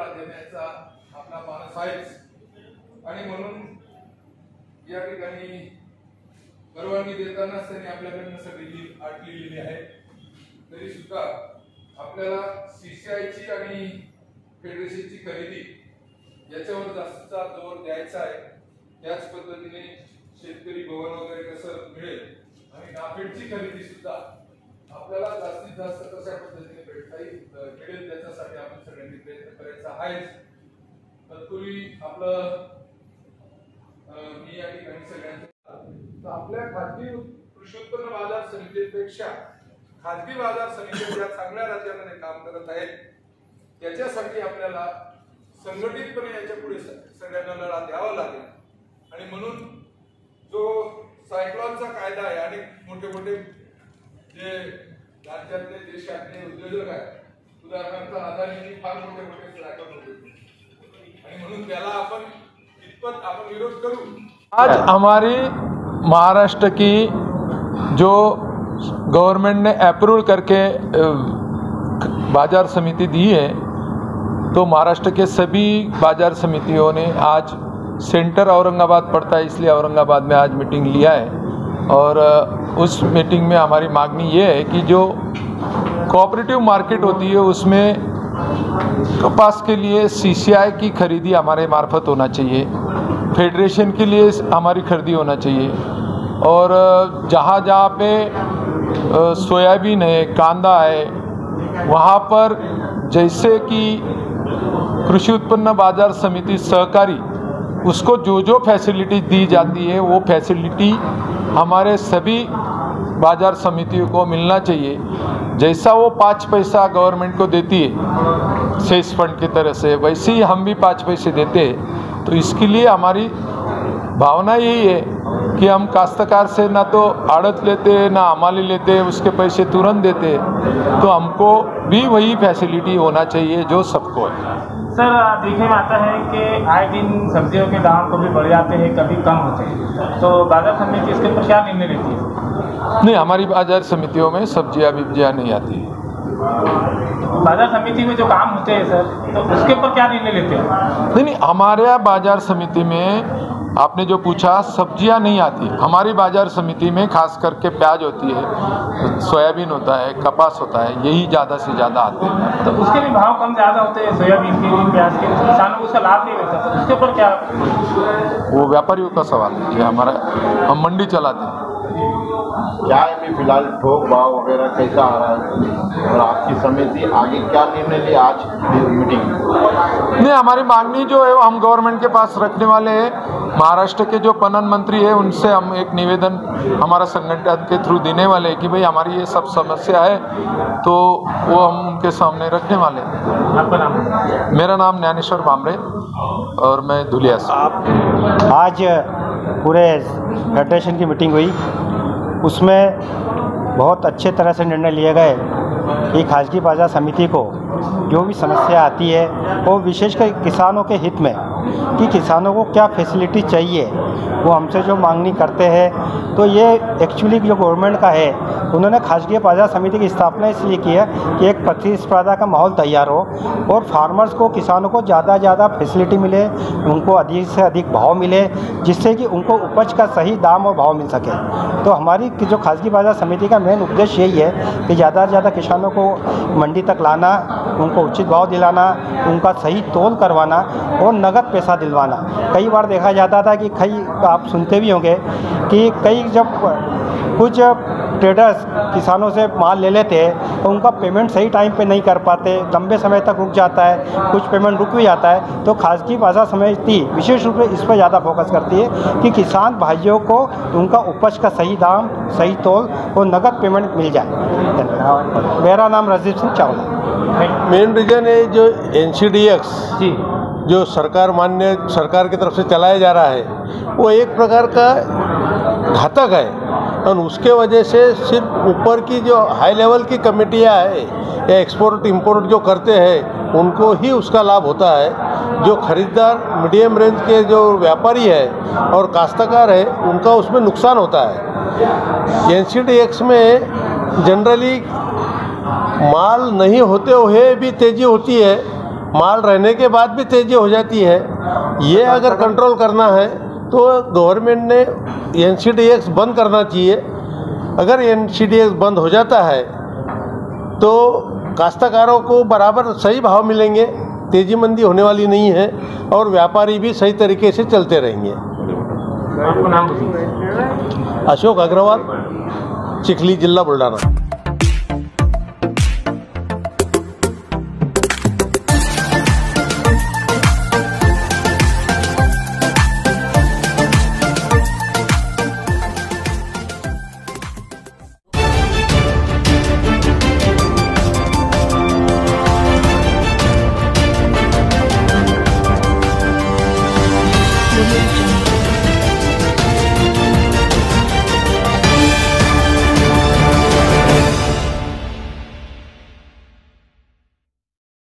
आपल्याला देण्याचा आपला मानस आहेच आणि म्हणून या ठिकाणी परवानगी देतानाच त्यांनी आपल्याकडनं सगळी अट लिहिलेली आहे. तरी सुद्धा आपल्याला CCIची आणि फेडरेशनची खरेदी याच्यावर जास्तीचा जोर द्यायचा आहे. त्याच पद्धतीने शेतकरी भवन वगैरे कसं मिळेल आणि नाफेडची खरेदी सुद्धा आपल्याला जास्तीत जास्त कशा पद्धतीने मिळेल त्याच्यासाठी आपण सगळ्यांनी प्रयत्न करायचा आहेच. तत्पूर्वी आपलं मी या ठिकाणी सगळ्यांचं आपल्या खाजगी कृषी उत्पन्न बाजार समितीपेक्षा खाजगी बाजार समिती ज्या चांगल्या राज्यामध्ये काम करत आहेत त्याच्यासाठी आपल्याला संघटितपणे याच्या पुढे सगळ्यांना लढा द्यावा लागेल. आणि म्हणून जो सायक्लॉनचा कायदा आहे आणि मोठे मोठे जे राज्यातले देशातले उद्योजक आहेत उदाहरणार्थ अदानी फार मोठे मोठे सायक्लॉन होते आणि म्हणून त्याला आपण कितपत आपण विरोध करू. आज हमारी महाराष्ट्र की जो गवर्नमेंट ने अप्रूवल करके बाजार समिति दी है तो महाराष्ट्र के सभी बाजार समितियों ने आज सेंटर औरंगाबाद पड़ता है इसलिए औरंगाबाद में आज मीटिंग लिया है और उस मीटिंग में हमारी मांगनी ये है कि जो कोऑपरेटिव मार्केट होती है उसमें कपास के लिए CCI की खरीदी हमारे मार्फत होना चाहिए, फेडरेशन के लिए हमारी खरीदी होना चाहिए और जहाँ जहाँ पे सोयाबीन है कांदा है वहाँ पर जैसे कि कृषि उत्पन्न बाजार समिति सहकारी उसको जो जो फैसिलिटी दी जाती है वो फैसिलिटी हमारे सभी बाजार समितियों को मिलना चाहिए. जैसा वो 5 पैसा गवर्नमेंट को देती है सेस फंड की तरह से वैसे ही हम भी 5 पैसे देते हैं. तो इसके लिए हमारी भावना यही है कि हम काश्तकार से ना तो आड़त लेते ना हमाली लेते उसके पैसे तुरंत देते तो हमको भी वही फैसिलिटी होना चाहिए जो सबको है. सर देखने में आता है कि आए दिन सब्जियों के दाम कभी बढ़ जाते हैं कभी कम होते हैं तो बाजार समिति इसके ऊपर क्या निर्णय लेती है? नहीं, हमारी बाजार समितियों में सब्जियां बिब्जियां नहीं आती है. बाजार समिति में जो काम होते हैं सर तो उसके ऊपर क्या निर्णय लेते हैं? नहीं, हमारे बाजार समिति में आपने जो पूछा सब्जियां नहीं आती. हमारी बाजार समिति में खास करके प्याज होती है, सोयाबीन होता है, कपास होता है, यही ज़्यादा से ज़्यादा आते हैं. तो उसके भी भाव कम ज़्यादा होते हैं सोयाबीन के प्याज के किसानों को उसका लाभ नहीं मिलता तो उसके ऊपर क्या? वो व्यापारियों का सवाल है. ये हमारा हम मंडी चलाते हैं. क्या अभी फिलहाल थोक भाव वगैरह कैसा आ रहा है और आपकी समिति आगे क्या निर्णय ले आज मीटिंग? नहीं, हमारी मांगनी जो है हम गवर्नमेंट के पास रखने वाले हैं. महाराष्ट्र के जो पणन मंत्री है उनसे हम एक निवेदन हमारा संगठन के थ्रू देने वाले हैं कि भाई हमारी ये सब समस्या है तो वो हम उनके सामने रखने वाले हैं. आपका नाम? मेरा नाम ज्ञानेश्वर भामरे और मैं धुलिया से. आज पूरे फेडरेशन की मीटिंग हुई उसमें बहुत अच्छे तरह से निर्णय लिए गए कि खाजगी बाजार समिति को जो भी समस्या आती है वो विशेषकर किसानों के हित में कि किसानों को क्या फैसिलिटी चाहिए वो हमसे जो मांगनी करते हैं तो ये एक्चुअली जो गवर्नमेंट का है उन्होंने खाजगी बाजार समिति की स्थापना इसलिए की है कि एक प्रतिस्पर्धा का माहौल तैयार हो और फार्मर्स को किसानों को ज़्यादा ज़्यादा फैसिलिटी मिले, उनको अधिक से अधिक भाव मिले जिससे कि उनको उपज का सही दाम और भाव मिल सके. तो हमारी जो खाजगी बाजार समिति का मेन उद्देश्य यही है कि ज़्यादा से ज़्यादा किसानों को मंडी तक लाना, उनको उचित भाव दिलाना, उनका सही तोल करवाना और नगद पैसा दिलवाना. कई बार देखा जाता था कि कई आप सुनते भी होंगे कि कई जब कुछ ट्रेडर्स किसानों से माल ले लेते हैं तो उनका पेमेंट सही टाइम पे नहीं कर पाते, लंबे समय तक रुक जाता है, कुछ पेमेंट रुक भी जाता है. तो खाजगी बाजार समिति विशेष रूप से इस पर ज़्यादा फोकस करती है कि किसान भाइयों को उनका उपज का सही दाम, सही तोल और नगद पेमेंट मिल जाए. मेरा नाम राजीव सिंह चावला. मेन रीज़न है जो NCDX जी जो सरकार की तरफ से चलाया जा रहा है वो एक प्रकार का घातक है और उसके वजह से सिर्फ ऊपर की जो हाई लेवल की कमेटियाँ है या एक्सपोर्ट इंपोर्ट जो करते हैं उनको ही उसका लाभ होता है. जो खरीदार मीडियम रेंज के जो व्यापारी है और काश्तकार है उनका उसमें नुकसान होता है. NCDX में जनरली माल नहीं होते हुए भी तेज़ी होती है माल रहने के बाद भी तेज़ी हो जाती है। ये अगर कंट्रोल करना है तो गवर्नमेंट ने NCDX बंद करना चाहिए। अगर NCDX बंद हो जाता है तो काश्तकारों को बराबर सही भाव मिलेंगे, तेज़ी मंदी होने वाली नहीं है और व्यापारी भी सही तरीके से चलते रहेंगे। आपको नाम बताइए। अशोक अग्रवाल, चिखली जिला बुल्ढाना।